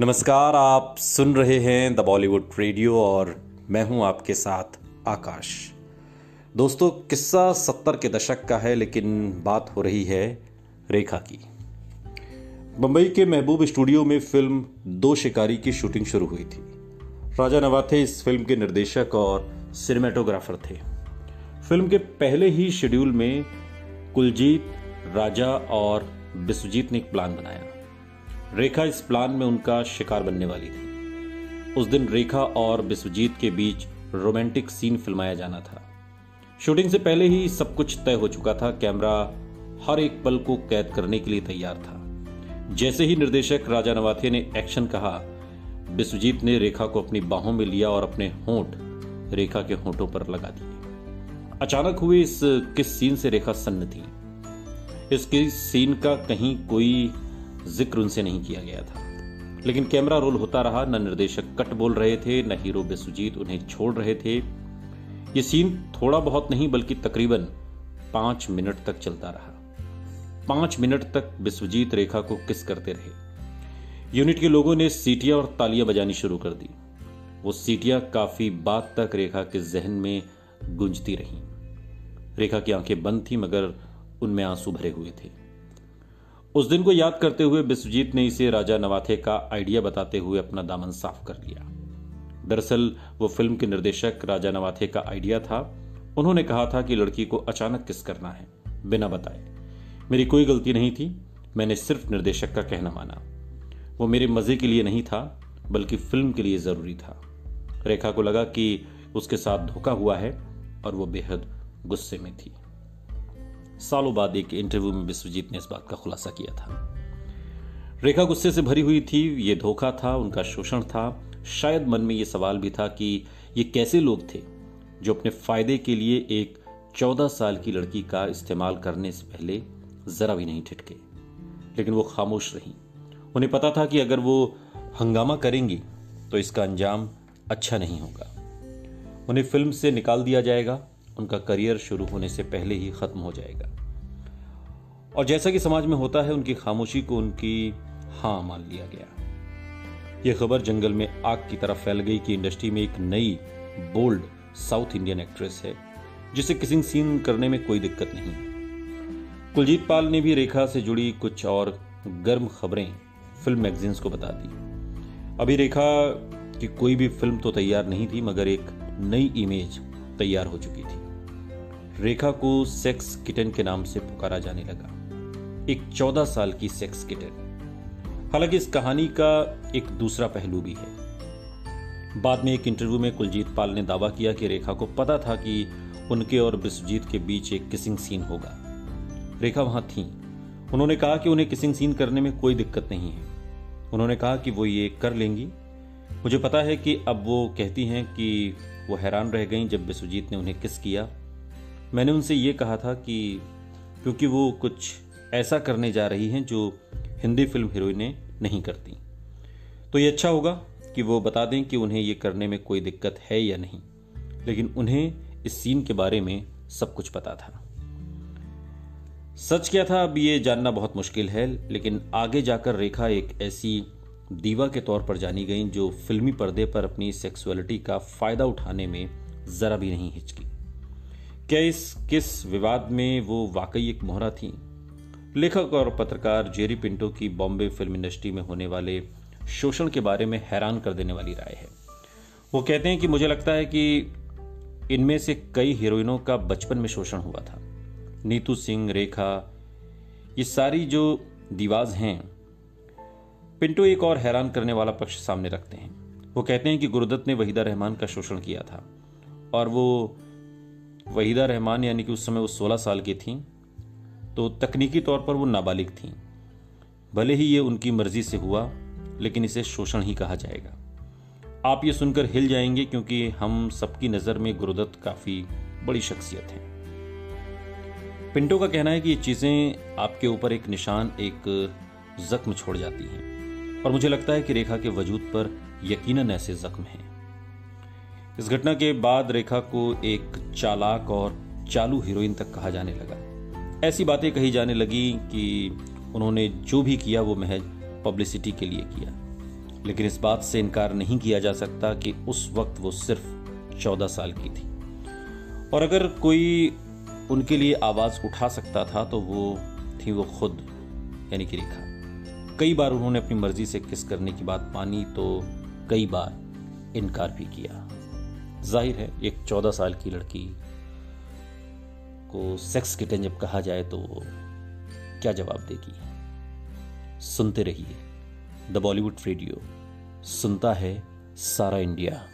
नमस्कार, आप सुन रहे हैं द बॉलीवुड रेडियो और मैं हूं आपके साथ आकाश। दोस्तों, किस्सा 70 के दशक का है, लेकिन बात हो रही है रेखा की। मुंबई के महबूब स्टूडियो में फिल्म दो शिकारी की शूटिंग शुरू हुई थी। राजा नवाथे इस फिल्म के निर्देशक और सिनेमेटोग्राफर थे। फिल्म के पहले ही शेड्यूल में कुलजीत, राजा और बिस्वजीत ने एक प्लान बनाया। रेखा इस प्लान में उनका शिकार बनने वाली थी। उस दिन रेखा और बिस्वजीत के बीच रोमांटिक सीन फिल्माया जाना था। शूटिंग से पहले ही सब कुछ तय हो चुका था। कैमरा हर एक पल को कैद करने के लिए तैयार था। जैसे ही निर्देशक राजा नवाथे ने एक्शन कहा, बिस्वजीत ने रेखा को अपनी बाहों में लिया और अपने होंठ रेखा के होंठों पर लगा दिए। अचानक हुए इस किस सीन से रेखा सन्न थी। इस किस सीन का कहीं कोई जिक्र उनसे नहीं किया गया था, लेकिन कैमरा रोल होता रहा। न निर्देशक कट बोल रहे थे, न हीरो बिस्वजीत उन्हें छोड़ रहे थे। यह सीन थोड़ा बहुत नहीं बल्कि तकरीबन 5 मिनट तक चलता रहा। 5 मिनट तक बिस्वजीत रेखा को किस करते रहे। यूनिट के लोगों ने सीटियां और तालियां बजानी शुरू कर दी। वो सीटियां काफी बाद तक रेखा के जहन में गूंजती रहीं। रेखा की आंखें बंद थी, मगर उनमें आंसू भरे हुए थे। उस दिन को याद करते हुए बिस्वजीत ने इसे राजा नवाथे का आइडिया बताते हुए अपना दामन साफ कर लिया। दरअसल वो फिल्म के निर्देशक राजा नवाथे का आइडिया था। उन्होंने कहा था कि लड़की को अचानक किस करना है बिना बताए। मेरी कोई गलती नहीं थी, मैंने सिर्फ निर्देशक का कहना माना। वो मेरे मजे के लिए नहीं था, बल्कि फिल्म के लिए जरूरी था। रेखा को लगा कि उसके साथ धोखा हुआ है और वो बेहद गुस्से में थी। सालों बाद एक इंटरव्यू में बिस्वजीत ने इस बात का खुलासा किया था। रेखा गुस्से से भरी हुई थी। ये धोखा था, उनका शोषण था। शायद मन में ये सवाल भी था कि ये कैसे लोग थे जो अपने फायदे के लिए एक 14 साल की लड़की का इस्तेमाल करने से पहले जरा भी नहीं ठिठके। लेकिन वो खामोश रही। उन्हें पता था कि अगर वो हंगामा करेंगी तो इसका अंजाम अच्छा नहीं होगा। उन्हें फिल्म से निकाल दिया जाएगा। उनका करियर शुरू होने से पहले ही खत्म हो जाएगा। और जैसा कि समाज में होता है, उनकी खामोशी को उनकी हां मान लिया गया। यह खबर जंगल में आग की तरह फैल गई कि इंडस्ट्री में एक नई बोल्ड साउथ इंडियन एक्ट्रेस है जिसे किसिंग सीन करने में कोई दिक्कत नहीं। कुलजीत पाल ने भी रेखा से जुड़ी कुछ और गर्म खबरें फिल्म मैगजीन्स को बता दी। अभी रेखा की कोई भी फिल्म तो तैयार नहीं थी, मगर एक नई इमेज तैयार हो चुकी थी। रेखा को सेक्स किटन के नाम से पुकारा जाने लगा। एक 14 साल की सेक्स किटन। हालांकि इस कहानी का एक दूसरा पहलू भी है। बाद में एक इंटरव्यू में कुलजीत पाल ने दावा किया कि रेखा को पता था कि उनके और बिस्वजीत के बीच एक किसिंग सीन होगा। रेखा वहां थी। उन्होंने कहा कि उन्हें किसिंग सीन करने में कोई दिक्कत नहीं है। उन्होंने कहा कि वो ये कर लेंगी। मुझे पता है कि अब वो कहती हैं कि वो हैरान रह गईं जब बिस्वजीत ने उन्हें किस किया। मैंने उनसे ये कहा था कि क्योंकि वो कुछ ऐसा करने जा रही हैं जो हिंदी फिल्म हीरोइनें नहीं करती, तो ये अच्छा होगा कि वो बता दें कि उन्हें ये करने में कोई दिक्कत है या नहीं। लेकिन उन्हें इस सीन के बारे में सब कुछ पता था। सच क्या था अब ये जानना बहुत मुश्किल है, लेकिन आगे जाकर रेखा एक ऐसी दीवा के तौर पर जानी गई जो फिल्मी पर्दे पर अपनी सेक्सुअलिटी का फायदा उठाने में जरा भी नहीं हिचकी। क्या इस किस विवाद में वो वाकई एक मोहरा थी? लेखक और पत्रकार जेरी पिंटो की बॉम्बे फिल्म इंडस्ट्री में होने वाले शोषण के बारे में हैरान कर देने वाली राय है। वो कहते हैं कि मुझे लगता है कि इनमें से कई हीरोइनों का बचपन में शोषण हुआ था। नीतू सिंह, रेखा, ये सारी जो दीवाज हैं। पिंटो एक और हैरान करने वाला पक्ष सामने रखते हैं। वो कहते हैं कि गुरुदत्त ने वहीदा रहमान का शोषण किया था, और वो वहीदा रहमान यानी कि उस समय वो 16 साल की थीं, तो तकनीकी तौर पर वो नाबालिग थीं। भले ही ये उनकी मर्जी से हुआ, लेकिन इसे शोषण ही कहा जाएगा। आप ये सुनकर हिल जाएंगे, क्योंकि हम सबकी नज़र में गुरुदत्त काफ़ी बड़ी शख्सियत है। पिंटो का कहना है कि ये चीज़ें आपके ऊपर एक निशान, एक जख्म छोड़ जाती हैं, और मुझे लगता है कि रेखा के वजूद पर यकीनन ऐसे जख्म हैं। इस घटना के बाद रेखा को एक चालाक और चालू हीरोइन तक कहा जाने लगा। ऐसी बातें कही जाने लगी कि उन्होंने जो भी किया वो महज पब्लिसिटी के लिए किया। लेकिन इस बात से इनकार नहीं किया जा सकता कि उस वक्त वो सिर्फ 14 साल की थी। और अगर कोई उनके लिए आवाज़ उठा सकता था तो वो थी वो खुद, यानी कि रेखा। कई बार उन्होंने अपनी मर्जी से किस करने की बात मानी तो कई बार इनकार भी किया। जाहिर है एक 14 साल की लड़की को सेक्स किटन जब कहा जाए तो वो क्या जवाब देगी। सुनते रहिए द बॉलीवुड रेडियो, सुनता है सारा इंडिया।